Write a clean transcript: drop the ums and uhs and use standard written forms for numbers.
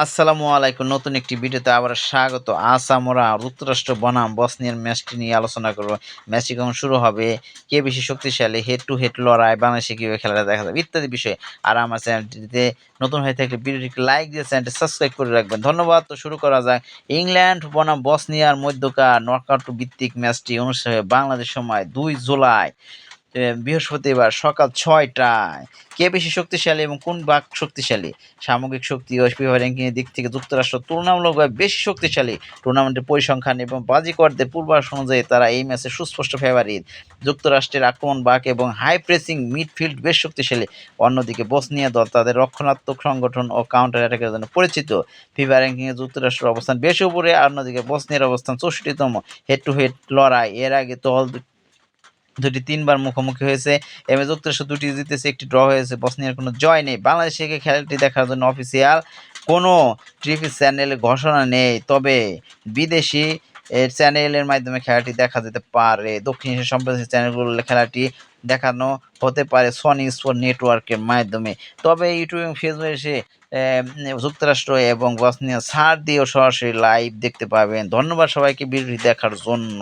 আসসালামু আলাইকুম। নতুন একটি ভিডিওতে আবার স্বাগত। আজ আমরা যুক্তরাষ্ট্র বনাম বসনিয়ার ম্যাচটি নিয়ে আলোচনা করব। ম্যাচটি কখন শুরু হবে, কে বেশি শক্তিশালী, হেড টু হেড লড়াই, বাংলাদেশে কীভাবে খেলাটা দেখা যাবে ইত্যাদি বিষয়ে। আর আমার চ্যানেলটিতে নতুন হয়ে থাকলে ভিডিওটিকে লাইক দিয়ে চ্যানেলটি সাবস্ক্রাইব করে রাখবেন। ধন্যবাদ। তো শুরু করা যাক। ইংল্যান্ড বনাম বসনিয়ার মধ্যকার নকআউট ভিত্তিক ম্যাচটি অনুষ্ঠিত হবে বাংলাদেশ সময় ২ জুলাই বৃহস্পতিবার সকাল ৬টায়। কে বেশি শক্তিশালী এবং কোন বাঘ শক্তিশালী? সামগ্রিক শক্তি ও ফিফা র্যাঙ্কিংয়ের দিক থেকে যুক্তরাষ্ট্র তুলনামূলকভাবে বেশি শক্তিশালী। টুর্নামেন্টের পরিসংখ্যান এবং বাজিকরদের পূর্বাভাস অনুযায়ী তারা এই ম্যাচে সুস্পষ্ট ফেভারিট। যুক্তরাষ্ট্রের আক্রমণ বাঘ এবং হাই প্রেসিং মিডফিল্ড বেশ শক্তিশালী। অন্যদিকে বসনিয়া দল তাদের রক্ষণাত্মক সংগঠন ও কাউন্টার অ্যাটাকের জন্য পরিচিত। ফিফা র্যাঙ্কিংয়ে যুক্তরাষ্ট্রের অবস্থান বেশি উপরে, অন্যদিকে বসনিয়ার অবস্থান ৬৪তম। হেড টু হেড লড়াই এর আগে দল দুটি ৩ বার মুখোমুখি হয়েছে এবং যুক্তরাষ্ট্র ২টি জিতেছে, ১টি ড্র হয়েছে। বসনিয়ার কোনো জয় নেই। বাংলাদেশে খেলাটি দেখার জন্য অফিসিয়াল কোনো টিভি চ্যানেলে ঘোষণা নেই, তবে বিদেশি চ্যানেলের মাধ্যমে খেলাটি দেখা যেতে পারে। দক্ষিণ এশিয়ার সম্প্রচার চ্যানেলগুলো খেলাটি দেখানো হতে পারে সনি স্পোর্ট নেটওয়ার্কের মাধ্যমে। তবে ইউটিউব এবং ফেসবুকে এসে যুক্তরাষ্ট্র এবং বসনিয়া ছাড় দিয়েও সরাসরি লাইভ দেখতে পাবেন। ধন্যবাদ সবাইকে ভিডিওটি দেখার জন্য।